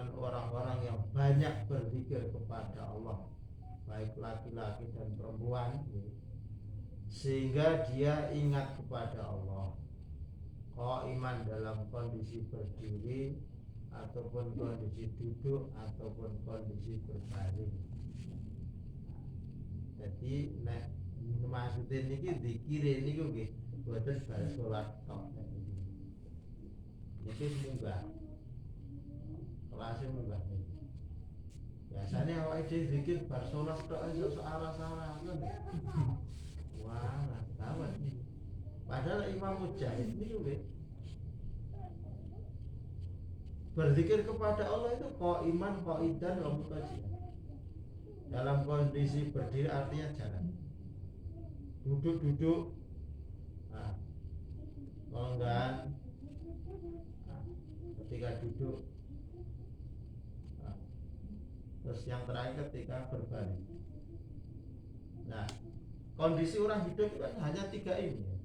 golongan orang-orang yang banyak berzikir kepada Allah, baik laki-laki dan perempuan, sehingga dia ingat kepada Allah, qaiman dalam kondisi berdiri ataupun kondisi duduk ataupun kondisi berbaring. Jadi nek maksudnya niki zikir niku nggih boten bar salat tok niki. Niki munggah. Kelasnya munggah niki. Biasanya awake dhewe zikir bar salat tok iso salah-salah kan. Wah, tawat nih. Padahal Imam Mujahid niku nggih berzikir kepada Allah itu qaiman, qaidan, wa mutajian. Dalam kondisi berdiri artinya jalan, duduk-duduk, longgan, ketika duduk, terus yang terakhir ketika berbaring. Nah, kondisi orang hidup kan hanya tiga ini.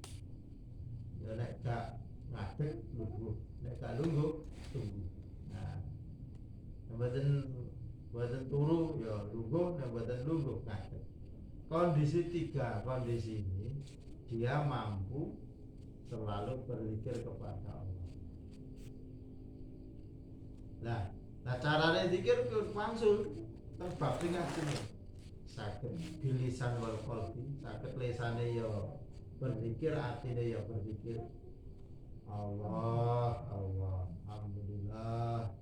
Ya nek gak ngadeg lungguh, nek gak lungguh tunggu. Nah, buatan turu ya lungguh, nek buatan lungguh ngadeg. Kondisi tiga kondisi ini dia mampu selalu berzikir kepada Allah. Nah caranya zikir langsung terbab dengan sini. Sakit bilisan wal qalbi, sakit lesane ya berzikir, artinya ya berzikir Allah, Allah, alhamdulillah,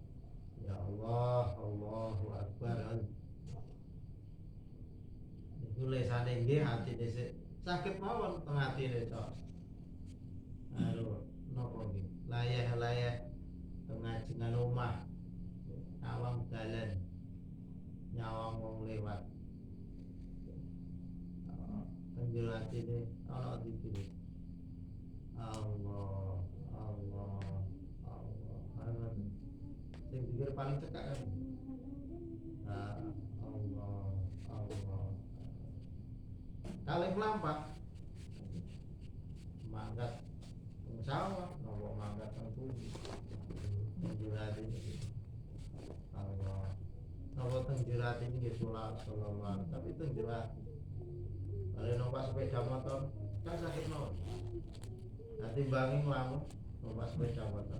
ya Allah, Allahu Akbar. Itu lesane nggih, atine sik sakit mawon teng atine tok. Aduh, napa nggih? Layah-layah tengah jenengan omah. Awang dalan. Nyawang wong lewat. Penjuru atine ana dikira. Allah, Allah, Allah. Sing dikira paling cekak kan. Allah, Allah. Kalih mlampah mangkat teng sawah, napa mangkat teng bumi. Penjurat ini Allah. Napa teng jerat ini nggih sallallahu, tapi teng jerat. Kalau numpak sepeda motor kan sakit mawon. Nanti bangi nglamun numpak sepeda motor.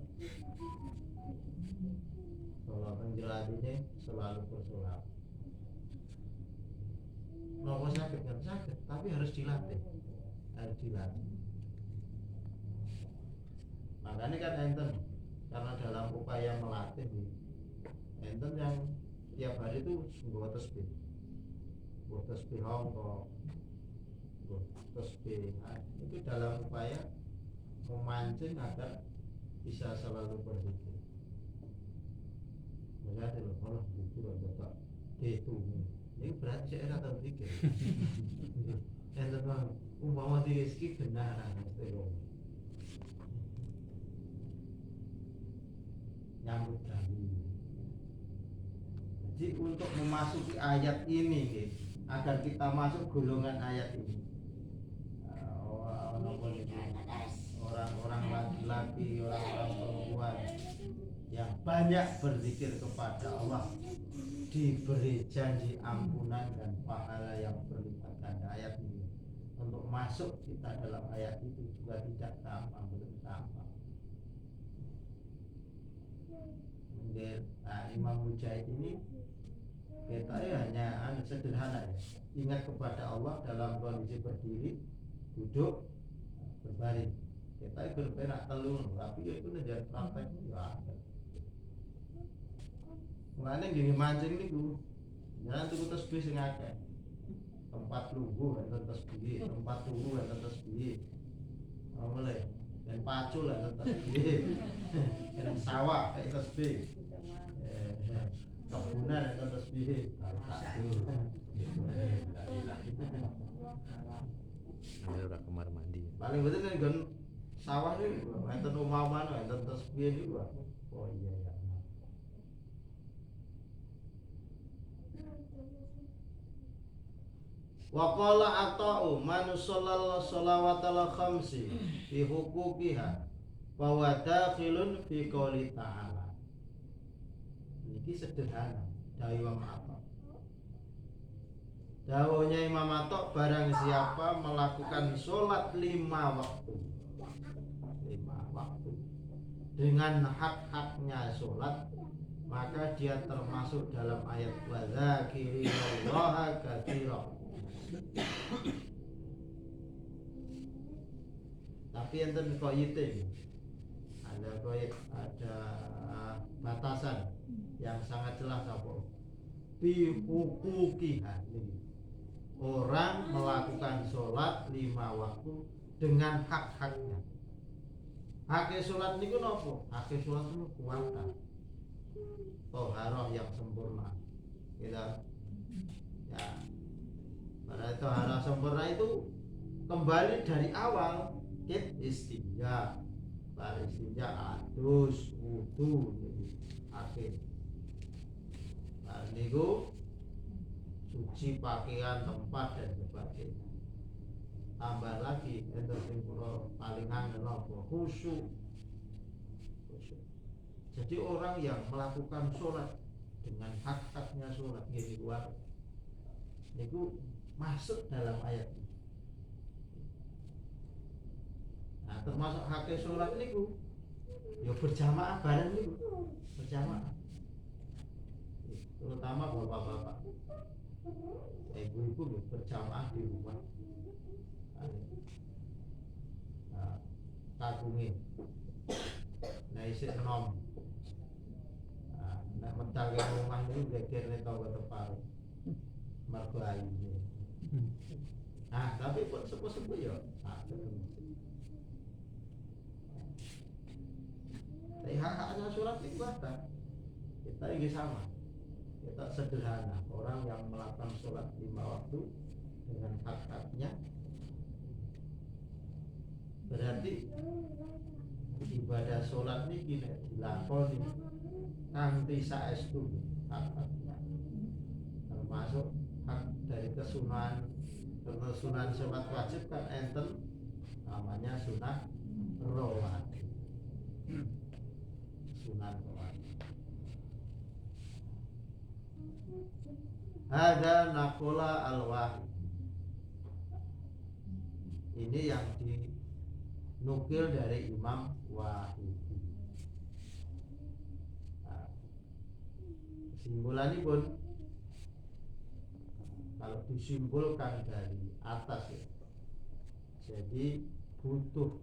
Kalau teng jerat ini selalu bersolat. Napa sakit kan sakit, tapi harus dilatih. Harus dilatih. Makanya kan enten, karena dalam upaya melatih enten yang tiap hari itu buat tasbih hongkong, buat tasbih. Itu dalam upaya memancing agar bisa selalu berzikir. Melihat loh, kalau zikir ada itu. Ini berarti saya rata zikir. Enten bang, umpama di rezeki benar mesti nyambut gawe. Jadi untuk memasuki ayat ini agar kita masuk golongan ayat ini, orang-orang laki-laki, orang-orang perempuan yang banyak berzikir kepada Allah diberi janji ampunan dan pahala yang berlipat ganda. Ayat ini untuk masuk kita dalam ayat itu juga tidak gampang, belum gampang. Nah, Imam Mujahid ini kita ya hanya sederhana ya, ingat kepada Allah dalam kondisi berdiri, duduk, berbaring. Kita berperak telur, tapi itu menjadi praktek ya. Mulane gini mancing niku, jangan tuku tasbih sing akeh. Tempat lungguh enten tasbih, tempat turu enten tasbih. Mulai dan pacul enten tasbih. Dan sawah enten tasbih. Kebunan enten tasbih. Ora kamar mandi. Paling betul kan sawah niku enten omah mana enten tasbih niku. Oh iya ya. Wa qala ata'u man shallal shalawatal khamsi fi huquqiha wa huwa dakhilun fi qouli ta'ala. Iki sederhana. Dawuh Imam Atok. Dawuhnya Imam Atok, barang siapa melakukan sholat 5 waktu, 5 waktu dengan hak-haknya sholat, maka dia termasuk dalam ayat wadzakirillaha katsira. Tapi enten qayyid, ada qayyid, ada batasan yang sangat jelas apa? Bi huquqiha. Orang melakukan sholat 5 waktu dengan hak-haknya. Haknya sholat niku napa? Haknya sholat itu puasa. Toharoh yang sempurna. Kita ya. Pada toharoh sempurna itu kembali dari awal. Kit istinja, bar istinja adus, wudu, akhir. Nah, niku suci pakaian, tempat dan sebagainya. Tambah lagi enten sing kula paling angel apa? Khusyuk. Jadi orang yang melakukan sholat dengan hak-haknya sholat nggih luar, niku masuk dalam ayat ini. Nah, termasuk haknya sholat niku ya berjamaah bareng niku, berjamaah. Terutama bapak-bapak, ibu-ibu berjamaah di rumah. Nah, kagungin. Nah, isi enom. Nah, medal ke rumah ini gegernya tau ke teparu. Mergo ayune. Nah, tapi pun sepuh-sepuh ya. Tapi hak-haknya sholat itu ada. Kita ini sama. Kita sederhana. Orang yang melakukan sholat 5 waktu dengan hak-haknya, berarti ibadah sholat ini gini dilakoni kanthi saestu hak-haknya, termasuk hak dari kesunahan sholat wajib kan enten namanya sunat rawatib. Sunat rawatib. Ada nakola al-wahid. Ini yang dinukil dari Imam Wahidi. Nah, kesimpulan ini pun kalau disimpulkan dari atas ya, jadi butuh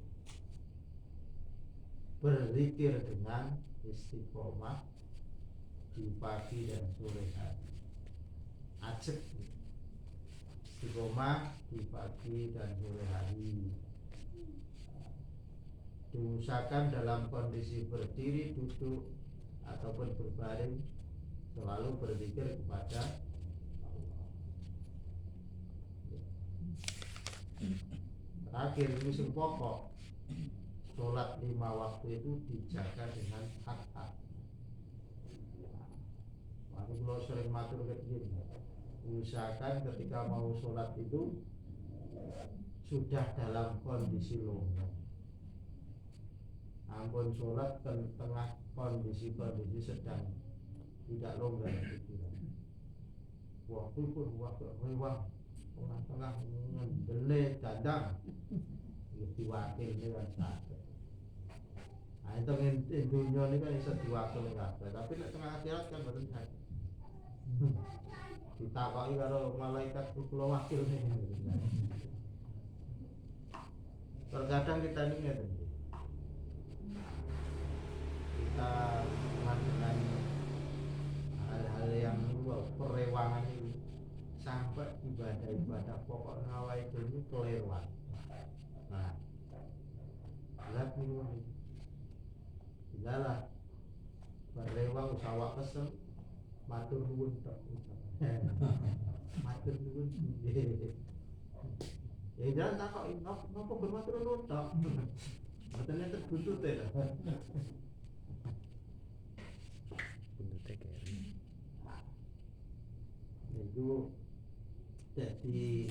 berzikir dengan istiqomah di pagi dan sore hari. Ajak istiqomah di pagi dan sore hari. Diusahakan dalam kondisi berdiri, duduk ataupun berbaring selalu berzikir kepada Allah. Terakhir itu sing pokok, sholat 5 waktu itu dijaga dengan hak-hak. Maka kalau sering matur begini, usahakan ketika mau sholat itu sudah dalam kondisi longgar. Ampun sholat tengah kondisi sedang tidak longgar pikiran. Waktu pun waktu mewah, tengah-tengah ngendele dandang, diwakil dengan sakit. Nah itu dunia ini kan bisa diwakil dengan sakit, tapi tengah akhirat kan betul sakit. Ditakoki karo malaikat kula wakil nih. Terkadang kita ini ngeten. Kita dengan hal-hal yang perewangan ini sampai ibadah-ibadah pokok ngawai ini kelewat. Nah, lihat nih, ilalah berewang usaha kesel, matur nuwun tok. Matur nuwun. Ya jangan takok napa bermatur nuwun tok. Mboten enten buntute lho. Buntute keri. Itu jadi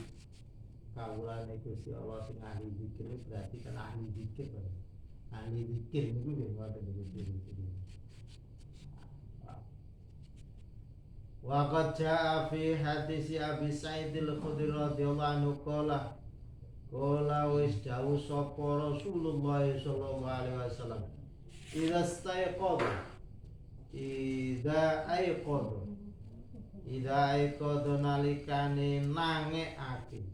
kawulane Gusti Allah sing ahli zikir berarti kan ahli zikir. Ahli zikir niku nggih ngoten niku. Wa qad jaa fi hadis Abi Sa'id al-Khudri radhiyallahu anhu qala wis dawuh sapa Rasulullah sallallahu alaihi wasallam idza staiqadha idza aiqadha nalikane nangekake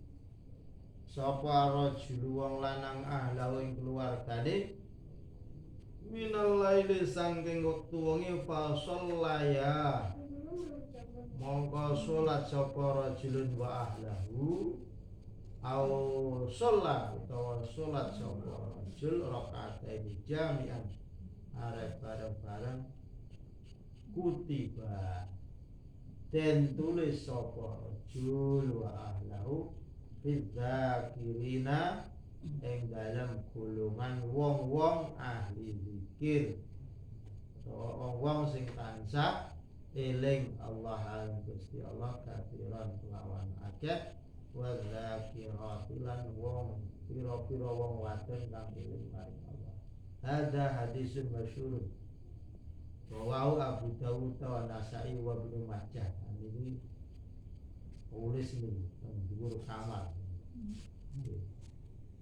sapa rajul wong lanang ahlahu ing keluargane minal laili sangking wektu wengi fa shallaya mongko salat sapa rajulun wa ahlahu au sholat utawa salat sapa rajul rakaataini jami'an arep bareng-bareng kutiba den tulis sapa rajul wa ahlahu bidzakirina ing dalam golongan wong-wong ahli zikir utawa wong-wong sing tansah eling Allah Gusti Allah kafiran kelawan akeh wa dzakiratilan wong pira-pira wong wadon kang eling maring Allah. Hadza hadisun masyhur rawahu Abu Dawud wa Nasa'i wa Ibnu Majah. Ini tulis nih dhuwur kamar.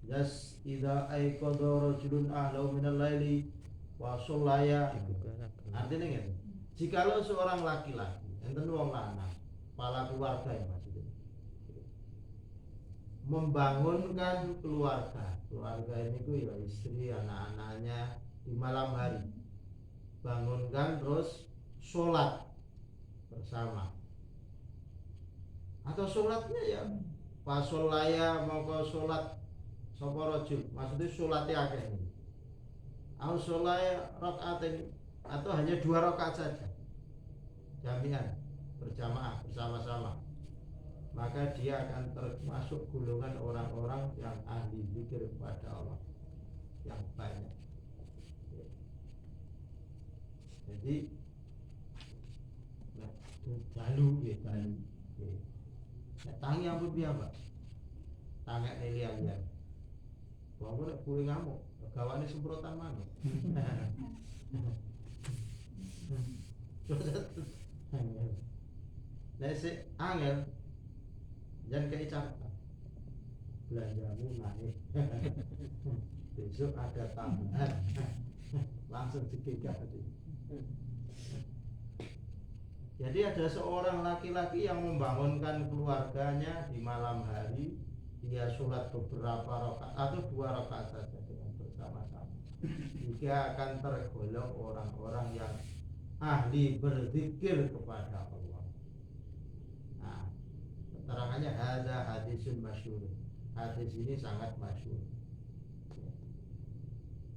Jas idza aiqadha rajulun ahlahu minal laili wa shallaya. Artinya kan, jikalau seorang laki-laki, enten wong lanang, kepala keluarga ya maksudnya, membangunkan keluarga ini ku ya istri, anak-anaknya di malam hari, bangunkan terus sholat bersama, atau sholatnya ya pasolaya mongko sholat sapa rajul, maksudnya sholatnya akeh ini, au sholaya rakaatin atau hanya 2 rakaat saja jami'an berjamaah bersama-sama, maka dia akan termasuk golongan orang-orang yang ahli zikir kepada Allah yang banyak. Jadi dalu ya dalu. Nek tangi ampun piye, Mbak? Tangek liyan-liyan. Wong nek kuwi ngamuk, gawane semprotan manuk. Nek sik angel jangan kayak catatan belanjamu naik besok ada tambahan langsung dikikak. Jadi ada seorang laki-laki yang membangunkan keluarganya di malam hari, dia sholat beberapa rakaat atau 2 rakaat saja dengan bersama-sama, dia akan tergolong orang-orang yang ahli berzikir kepada Allah. Nah, keterangannya hadza hadisun masyhur. Hadis ini sangat masyhur.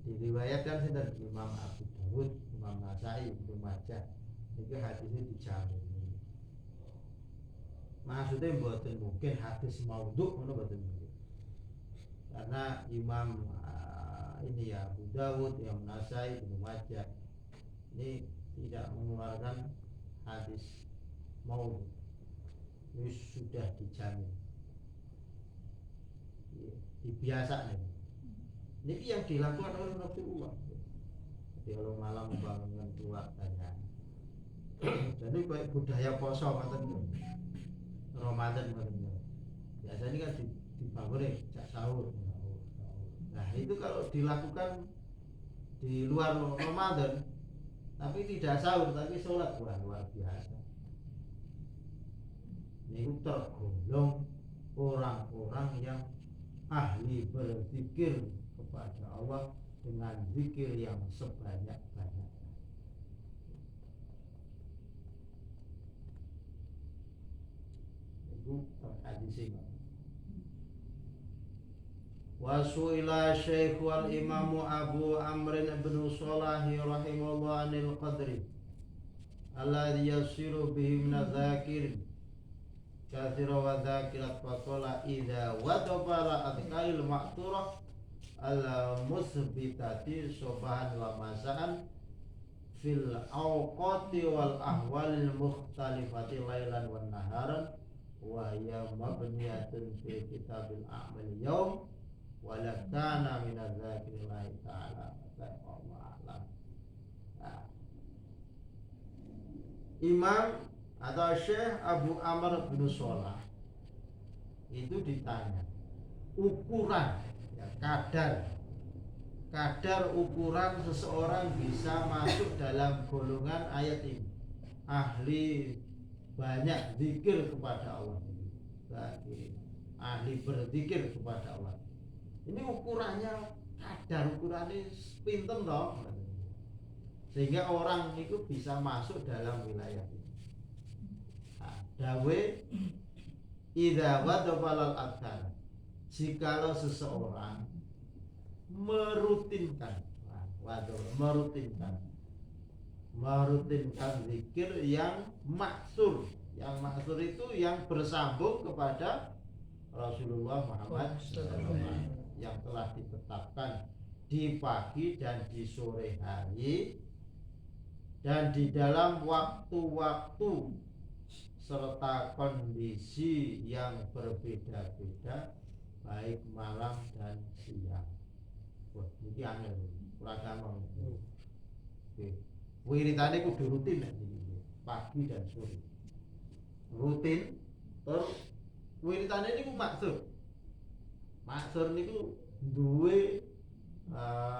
Diriwayatkan sinten Imam Abu Dawud, Imam Nasa'i, Ibnu Majah. Iki hadisnya dijamin. Maksudnya mboten mungkin hadis maudhu ngono mboten mungkin. Karena Imam ini ya Abu Dawud, Imam Nasa'i, Ibnu Majah ini tidak mengeluarkan hadis maudhu. Ini sudah dijamin. Dibiasa nih. Ini yang dilakukan oleh Rasulullah. Jadi kalau malam membangunkan keluarganya. Jadi kayak budaya poso ngoten Ramadan ngoten. Biasanya kan dibangun jak sahur. Nah, itu kalau dilakukan di luar Ramadan tapi tidak sahur tapi sholat, wah luar biasa. Ini tergolong orang-orang yang ahli berzikir kepada Allah dengan zikir yang sebanyak-banyak. Itu terhadis ini. Wasu'ila Syekh wal Imam Abu Amr bin Salah rahimahullah anil qadri alladhi yasiru bihi min adh-dhakirin kathira wa dhakirat faqala idha wadabala adhkalil ma'turah ala musbitati sobahan wa masa'an fil awqati wal ahwalil mukhtalifati laylan wa naharan wa hiya mabniyatun fi kitabil a'mal yawm walakana minadzakirillahi ta'ala Imam atau Syekh Abu Amr bin Sholah itu ditanya ukuran ya, kadar ukuran seseorang bisa masuk dalam golongan ayat ini, ahli banyak zikir kepada Allah, ahli berzikir kepada Allah. Ini ukurannya, kadar ukurannya pinten toh, sehingga orang itu bisa masuk dalam wilayah ini. Dawe idza wadafalal adhan, jikalau seseorang merutinkan zikir yang maksur. Yang maksur itu yang bersambung kepada Rasulullah Muhammad SAW, yang telah ditetapkan di pagi dan di sore hari dan di dalam waktu-waktu serta kondisi yang berbeda-beda, baik malam dan siang. Wah, ini aneh, kurang gampang. Wiridane kudu rutin pagi dan sore. Rutin, terus wiridane niku maksur. Maksur niku duwe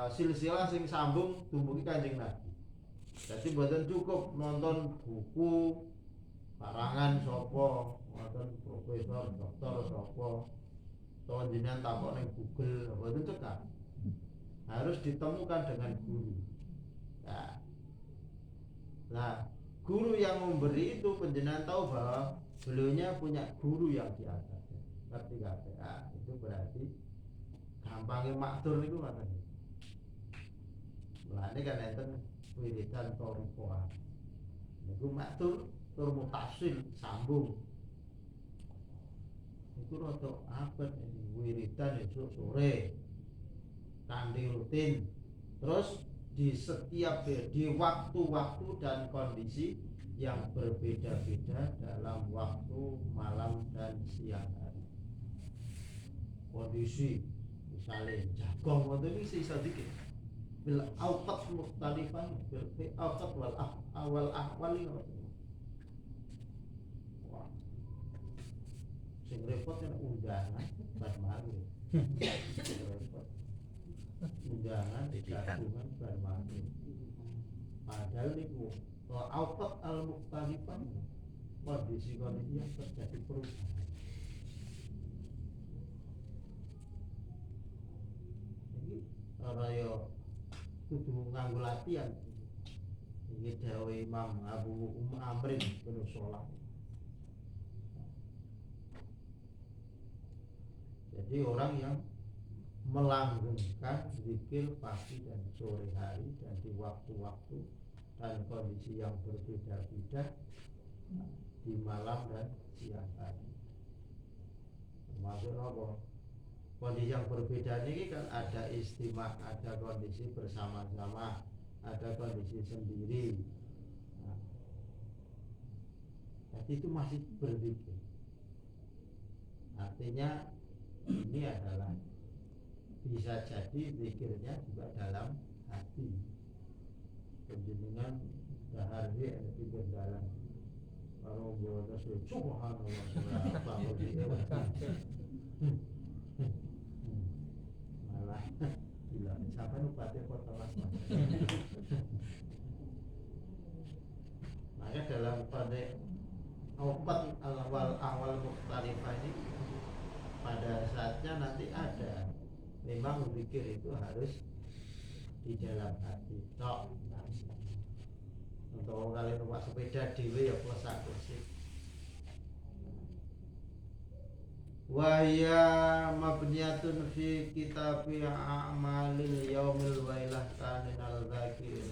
silsilah sing sambung dumugi Kanjeng Nabi. Jadi mboten cukup nonton buku karangan sapa, wonten profesor, doktor sapa, utawa jenengan takok ning Google, mboten cekak. Harus ditemukan dengan guru. Nah, guru yang memberi itu penjenengan tahu bahwa beliaunya punya guru yang di atas. Ngerti gak? Itu berarti gampangnya maktur niku ngoten. Mulane kan enten wiridan thariqah. Niku maktur tur mutasil sambung. Itu rada abot wiridan esuk sore kanthi rutin. Terus di setiap di waktu-waktu dan kondisi yang berbeda-beda dalam waktu malam dan siang hari. Kondisi misalnya jagong ngoten iki iso dikit. Bil awqat mukhtalifan bil awqat wal awal ahwali. Sing repot kan undangan bar maghrib. Repot. Undangan gabungan bar maghrib. Padahal niku awqat al mukhtalifan kondisi-kondisi yang terjadi perubahan. Iki ora yo kudu nganggo latihan. Iki dawuh Imam Abu Amr bin Sholah. Jadi orang yang melanggengkan zikir pagi dan sore hari dan di waktu-waktu dan kondisi yang berbeda-beda di malam dan siang hari. Termasuk apa? Kondisi yang berbeda ini kan ada istimewa, ada kondisi bersama-sama, ada kondisi sendiri. Nah, jadi itu masih berzikir. Artinya ini adalah bisa jadi zikirnya juga dalam hati. Penjenengan dahar dia ada di berjalan. Kalau buat subhanallah subhanallah malah gila siapa upati kota Mas. Maka dalam pada obat awal mukhtalifah ini pada saatnya nanti ada memang zikir itu harus di dalam hati tok. Untuk kalian numpak sepeda dhewe ya plus kursi. Wahya mabniyatun fi kitabi a'malil yaumil wailah kaninal zakirin